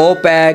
OPEC,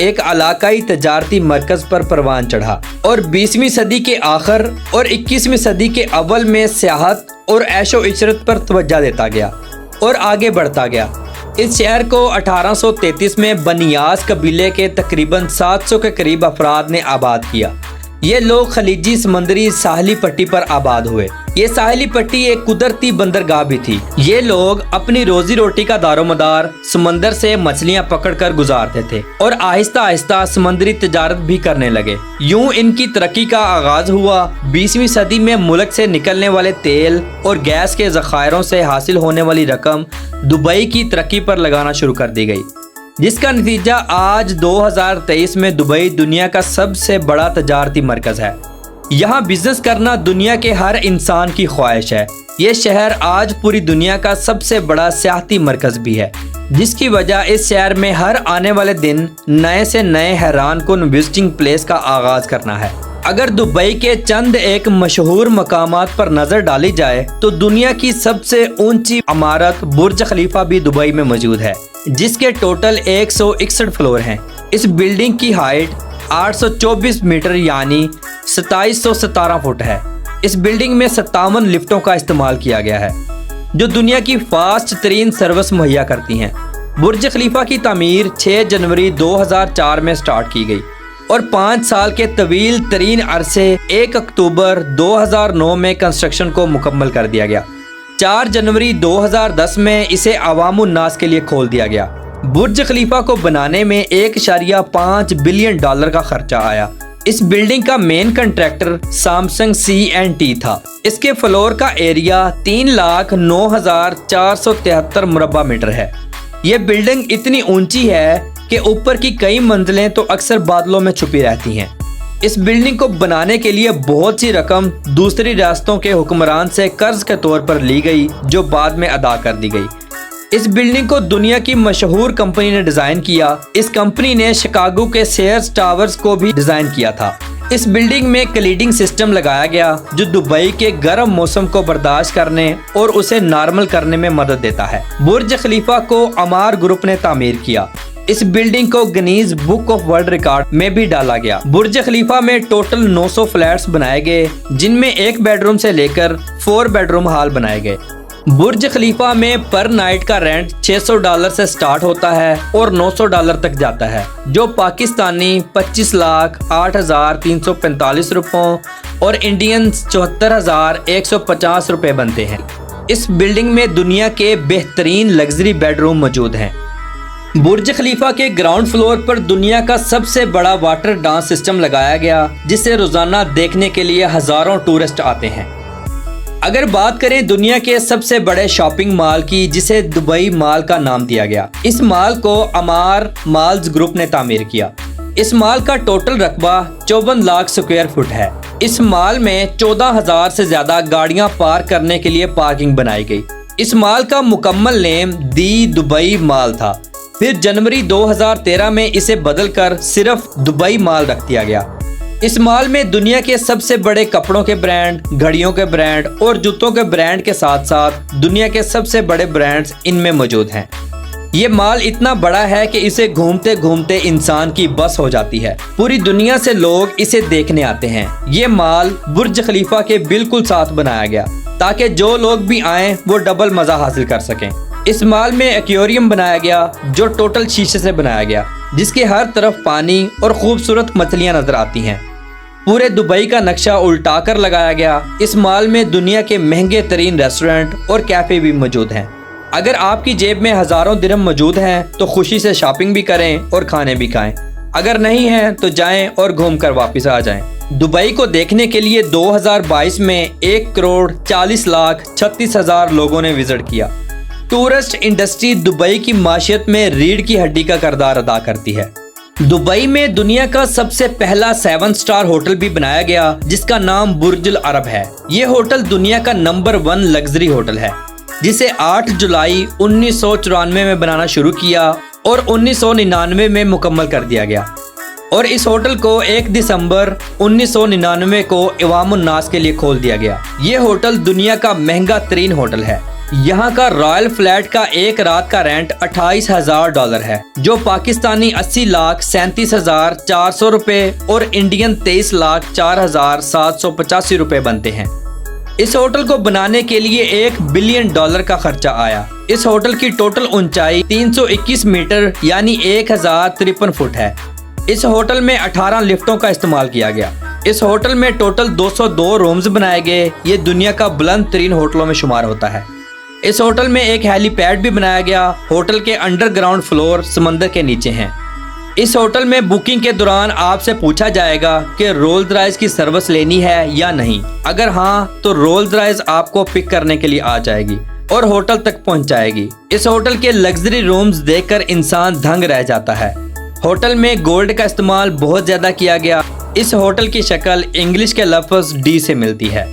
ایک علاقائی تجارتی مرکز پر پروان چڑھا اور 20ویں صدی کے آخر اور 21ویں صدی کے اول میں سیاحت اور عیش و عشرت پر توجہ دیتا گیا اور آگے بڑھتا گیا۔ اس شہر کو 1833 میں بنیاس قبیلے کے تقریباً 700 کے قریب افراد نے آباد کیا۔ یہ لوگ خلیجی سمندری ساحلی پٹی پر آباد ہوئے۔ یہ ساحلی پٹی ایک قدرتی بندرگاہ بھی تھی۔ یہ لوگ اپنی روزی روٹی کا دار و مدار سمندر سے مچھلیاں پکڑ کر گزارتے تھے اور آہستہ آہستہ سمندری تجارت بھی کرنے لگے۔ یوں ان کی ترقی کا آغاز ہوا۔ 20ویں صدی میں ملک سے نکلنے والے تیل اور گیس کے ذخائروں سے حاصل ہونے والی رقم دبئی کی ترقی پر لگانا شروع کر دی گئی، جس کا نتیجہ آج 2023 میں دبئی دنیا کا سب سے بڑا تجارتی مرکز ہے۔ یہاں بزنس کرنا دنیا کے ہر انسان کی خواہش ہے۔ یہ شہر آج پوری دنیا کا سب سے بڑا سیاحتی مرکز بھی ہے، جس کی وجہ اس شہر میں ہر آنے والے دن نئے سے نئے حیران کن وزٹنگ پلیس کا آغاز کرنا ہے۔ اگر دبئی کے چند ایک مشہور مقامات پر نظر ڈالی جائے تو دنیا کی سب سے اونچی عمارت برج خلیفہ بھی دبئی میں موجود ہے، جس کے ٹوٹل 161 فلور ہیں۔ اس بلڈنگ کی ہائٹ 824 میٹر یعنی 2717 فٹ ہے۔ اس بلڈنگ میں 57 لفٹوں کا استعمال کیا گیا ہے، جو دنیا کی فاسٹ ترین سروس مہیا کرتی ہیں۔ برج خلیفہ کی تعمیر 6 جنوری 2004 میں سٹارٹ کی گئی اور 5 سال کے طویل ترین عرصے 1 اکتوبر 2009 میں کنسٹرکشن کو مکمل کر دیا گیا۔ 4 جنوری 2010 میں اسے عوام الناس کے لیے کھول دیا گیا۔ برج خلیفہ کو بنانے میں 1.5 بلین ڈالر کا خرچہ آیا۔ اس بلڈنگ کا مین کنٹریکٹر سامسنگ C&T تھا۔ اس کے فلور کا ایریا 3,09,473 مربع میٹر ہے۔ یہ بلڈنگ اتنی اونچی ہے کہ اوپر کی کئی منزلیں تو اکثر بادلوں میں چھپی رہتی ہیں۔ اس بلڈنگ کو بنانے کے لیے بہت سی رقم دوسری ریاستوں کے حکمران سے قرض کے طور پر لی گئی، جو بعد میں ادا کر دی گئی۔ اس بلڈنگ کو دنیا کی مشہور کمپنی نے ڈیزائن کیا۔ اس کمپنی نے شکاگو کے سیئرز ٹاورز کو بھی ڈیزائن کیا تھا۔ اس بلڈنگ میں کلیڈنگ سسٹم لگایا گیا جو دبئی کے گرم موسم کو برداشت کرنے اور اسے نارمل کرنے میں مدد دیتا ہے۔ برج خلیفہ کو عمار گروپ نے تعمیر کیا۔ اس بلڈنگ کو Guinness book of world record میں بھی ڈالا گیا۔ برج خلیفہ میں ٹوٹل 900 فلیٹس بنائے گئے، جن میں 1 بیڈ روم سے لے کر 4 بیڈ روم ہال بنائے گئے۔ برج خلیفہ میں پر نائٹ کا رینٹ $600 سے سٹارٹ ہوتا ہے اور $900 تک جاتا ہے، جو پاکستانی 25,08,345 روپوں اور انڈین 74,150 روپے بنتے ہیں۔ اس بلڈنگ میں دنیا کے بہترین لگژری بیڈ روم موجود ہیں۔ برج خلیفہ کے گراؤنڈ فلور پر دنیا کا سب سے بڑا واٹر ڈانس سسٹم لگایا گیا، جسے روزانہ دیکھنے کے لیے ہزاروں ٹورسٹ آتے ہیں۔ اگر بات کریں دنیا کے سب سے بڑے شاپنگ مال کی، جسے دبئی مال کا نام دیا گیا، اس مال کو عمار مالز گروپ نے تعمیر کیا۔ اس مال کا ٹوٹل رقبہ 54 لاکھ سکوائر فٹ ہے۔ اس مال میں 14,000 سے زیادہ گاڑیاں پارک کرنے کے لیے پارکنگ بنائی گئی۔ اس مال کا مکمل نیم دی دبئی مال تھا، پھر جنوری 2013 میں اسے بدل کر صرف دبئی مال رکھ دیا گیا۔ اس مال میں دنیا کے سب سے بڑے کپڑوں کے برانڈ، گھڑیوں کے برانڈ اور جوتوں کے برانڈ کے ساتھ ساتھ دنیا کے سب سے بڑے برانڈز ان میں موجود ہیں۔ یہ مال اتنا بڑا ہے کہ اسے گھومتے گھومتے انسان کی بس ہو جاتی ہے۔ پوری دنیا سے لوگ اسے دیکھنے آتے ہیں۔ یہ مال برج خلیفہ کے بالکل ساتھ بنایا گیا تاکہ جو لوگ بھی آئیں وہ ڈبل مزہ حاصل کر سکیں۔ اس مال میں ایکویریم بنایا گیا جو ٹوٹل شیشے سے بنایا گیا، جس کے ہر طرف پانی اور خوبصورت مچھلیاں نظر آتی ہیں۔ پورے دبئی کا نقشہ الٹا کر لگایا گیا۔ اس مال میں دنیا کے مہنگے ترین ریسٹورنٹ اور کیفے بھی موجود ہیں۔ اگر آپ کی جیب میں ہزاروں درہم موجود ہیں تو خوشی سے شاپنگ بھی کریں اور کھانے بھی کھائیں۔ اگر نہیں ہیں تو جائیں اور گھوم کر واپس آ جائیں۔ دبئی کو دیکھنے کے لیے 2022 میں 1,40,36,000 لوگوں نے وزٹ کیا۔ ٹورسٹ انڈسٹری دبئی کی معیشت میں ریڑھ کی ہڈی کا کردار ادا کرتی ہے۔ دبئی میں دنیا کا سب سے پہلا 7 سٹار ہوٹل بھی بنایا گیا، جس کا نام برج العرب ہے۔ یہ ہوٹل دنیا کا نمبر 1 لگژری ہوٹل ہے، جسے 8 جولائی 1994 میں بنانا شروع کیا اور 1999 میں مکمل کر دیا گیا۔ اور اس ہوٹل کو 1 دسمبر 1999 کو عوام الناس کے لیے کھول دیا گیا۔ یہ ہوٹل دنیا کا مہنگا ترین ہوٹل ہے۔ یہاں کا رائل فلیٹ کا ایک رات کا رینٹ $28,000 ہے، جو پاکستانی 80,37,400 روپے اور انڈین 23,04,785 روپے بنتے ہیں۔ اس ہوٹل کو بنانے کے لیے $1 بلین کا خرچہ آیا۔ اس ہوٹل کی ٹوٹل اونچائی 321 میٹر یعنی 1053 فٹ ہے۔ اس ہوٹل میں 18 لفٹوں کا استعمال کیا گیا۔ اس ہوٹل میں ٹوٹل 202 رومز بنائے گئے۔ یہ دنیا کا بلند ترین ہوٹلوں میں شمار ہوتا ہے۔ اس ہوٹل میں ایک ہیلی پیڈ بھی بنایا گیا۔ ہوٹل کے انڈر گراؤنڈ فلور سمندر کے نیچے ہیں۔ اس ہوٹل میں بکنگ کے دوران آپ سے پوچھا جائے گا کہ رولز رائس کی سروس لینی ہے یا نہیں۔ اگر ہاں تو رولز رائس آپ کو پک کرنے کے لیے آ جائے گی اور ہوٹل تک پہنچائے گی۔ اس ہوٹل کے لگژری رومز دیکھ کر انسان دھنگ رہ جاتا ہے۔ ہوٹل میں گولڈ کا استعمال بہت زیادہ کیا گیا۔ اس ہوٹل کی شکل انگلش کے لفظ ڈی سے ملتی ہے۔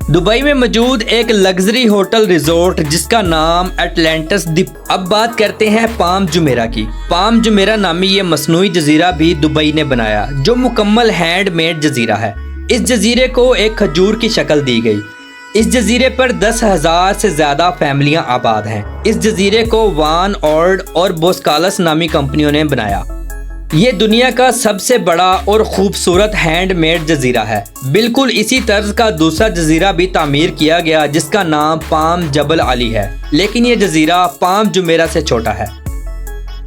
دبئی میں موجود ایک لگژری ہوٹل ریزورٹ جس کا نام اٹلانٹس دی۔ اب بات کرتے ہیں پام جمیرہ کی۔ پام جمیرہ نامی یہ مصنوعی جزیرہ بھی دبئی نے بنایا، جو مکمل ہینڈ میڈ جزیرہ ہے۔ اس جزیرے کو ایک کھجور کی شکل دی گئی۔ اس جزیرے پر 10,000 سے زیادہ فیملیاں آباد ہیں۔ اس جزیرے کو وان اورڈ اور بوسکالس نامی کمپنیوں نے بنایا۔ یہ دنیا کا سب سے بڑا اور خوبصورت ہینڈ میڈ جزیرہ ہے۔ بالکل اسی طرز کا دوسرا جزیرہ بھی تعمیر کیا گیا جس کا نام پام جبل علی ہے، لیکن یہ جزیرہ پام جمیرہ سے چھوٹا ہے۔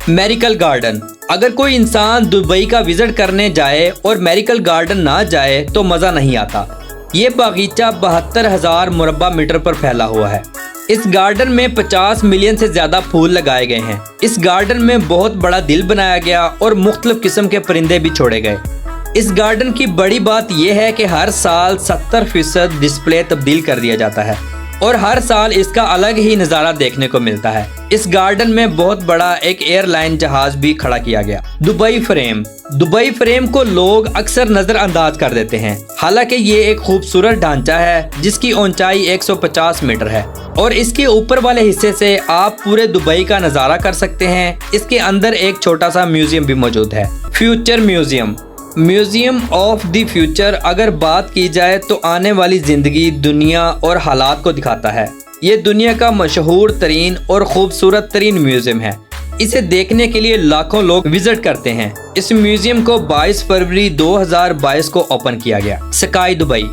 Miracle garden. اگر کوئی انسان دبئی کا وزٹ کرنے جائے اور میریکل گارڈن نہ جائے تو مزہ نہیں آتا۔ یہ باغیچہ 72,000 مربع میٹر پر پھیلا ہوا ہے۔ اس گارڈن میں 50 ملین سے زیادہ پھول لگائے گئے ہیں۔ اس گارڈن میں بہت بڑا دل بنایا گیا اور مختلف قسم کے پرندے بھی چھوڑے گئے۔ اس گارڈن کی بڑی بات یہ ہے کہ ہر سال 70% ڈسپلے تبدیل کر دیا جاتا ہے اور ہر سال اس کا الگ ہی نظارہ دیکھنے کو ملتا ہے۔ اس گارڈن میں بہت بڑا ایک ایئر لائن جہاز بھی کھڑا کیا گیا۔ Dubai frame. دبئی فریم کو لوگ اکثر نظر انداز کر دیتے ہیں، حالانکہ یہ ایک خوبصورت ڈھانچہ ہے جس کی اونچائی 150 میٹر ہے اور اس کے اوپر والے حصے سے آپ پورے دبئی کا نظارہ کر سکتے ہیں۔ اس کے اندر ایک چھوٹا سا میوزیم بھی موجود ہے، future museum. Museum of the future اگر بات کی جائے تو آنے والی زندگی، دنیا اور حالات کو دکھاتا ہے۔ یہ دنیا کا مشہور ترین اور خوبصورت ترین میوزیم ہے۔ اسے دیکھنے کے لیے لاکھوں لوگ وزٹ کرتے ہیں۔ اس میوزیم کو 22 فروری 2022 کو اوپن کیا گیا۔ Sky Dubai.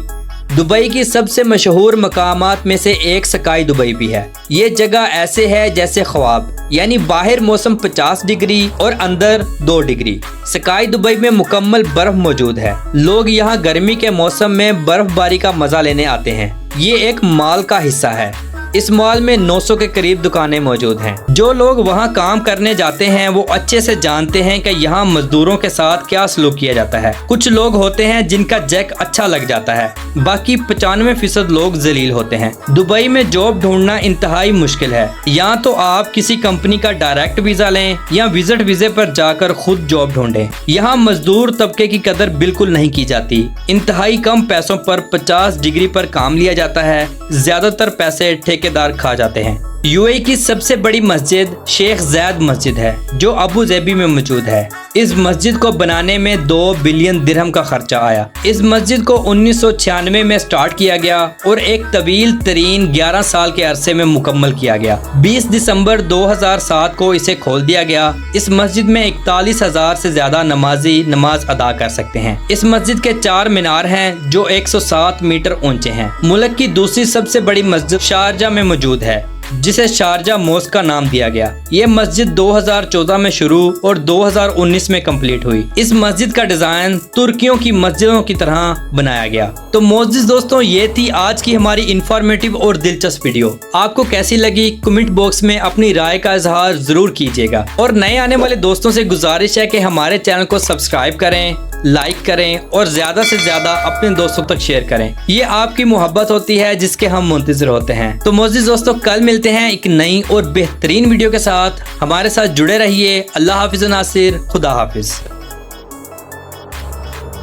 دبئی کی سب سے مشہور مقامات میں سے ایک سکائی دبئی بھی ہے۔ یہ جگہ ایسے ہے جیسے خواب، یعنی باہر موسم 50 ڈگری اور اندر 2 ڈگری۔ سکائی دبئی میں مکمل برف موجود ہے۔ لوگ یہاں گرمی کے موسم میں برف باری کا مزہ لینے آتے ہیں۔ یہ ایک مال کا حصہ ہے۔ اس مال میں 900 کے قریب دکانیں موجود ہیں۔ جو لوگ وہاں کام کرنے جاتے ہیں وہ اچھے سے جانتے ہیں کہ یہاں مزدوروں کے ساتھ کیا سلوک کیا جاتا ہے۔ کچھ لوگ ہوتے ہیں جن کا جیک اچھا لگ جاتا ہے، باقی 95% لوگ ذلیل ہوتے ہیں۔ دبئی میں جاب ڈھونڈنا انتہائی مشکل ہے۔ یا تو آپ کسی کمپنی کا ڈائریکٹ ویزا لیں یا وزٹ ویزے پر جا کر خود جاب ڈھونڈیں۔ یہاں مزدور طبقے کی قدر بالکل نہیں کی جاتی۔ انتہائی کم پیسوں پر 50 ڈگری پر کام لیا جاتا ہے۔ زیادہ تر پیسے ٹھیکیدار کھا جاتے ہیں۔ یو اے کی سب سے بڑی مسجد شیخ زید مسجد ہے جو ابو ظبی میں موجود ہے۔ اس مسجد کو بنانے میں 2 بلین درہم کا خرچہ آیا۔ اس مسجد کو 1996 میں سٹارٹ کیا گیا اور ایک طویل ترین 11 سال کے عرصے میں مکمل کیا گیا۔ 20 دسمبر 2007 کو اسے کھول دیا گیا۔ اس مسجد میں 41,000 سے زیادہ نمازی نماز ادا کر سکتے ہیں۔ اس مسجد کے 4 مینار ہیں جو 107 میٹر اونچے ہیں۔ ملک کی دوسری سب سے بڑی مسجد شارجہ میں موجود ہے جسے شارجہ موسک کا نام دیا گیا۔ یہ مسجد 2014 میں شروع اور 2019 میں کمپلیٹ ہوئی۔ اس مسجد کا ڈیزائن ترکیوں کی مسجدوں کی طرح بنایا گیا۔ تو معزز دوستوں، یہ تھی آج کی ہماری انفارمیٹیو اور دلچسپ ویڈیو۔ آپ کو کیسی لگی کمنٹ باکس میں اپنی رائے کا اظہار ضرور کیجیے گا، اور نئے آنے والے دوستوں سے گزارش ہے کہ ہمارے چینل کو سبسکرائب کریں، لائک کریں اور زیادہ سے زیادہ اپنے دوستوں تک شیئر کریں۔ یہ آپ کی محبت ہوتی ہے جس کے ہم منتظر ہوتے ہیں۔ تو معزز دوستوں، کل ملتے ہیں ایک نئی اور بہترین ویڈیو کے ساتھ۔ ہمارے ساتھ جڑے رہیے۔ اللہ حافظ ناصر، خدا حافظ۔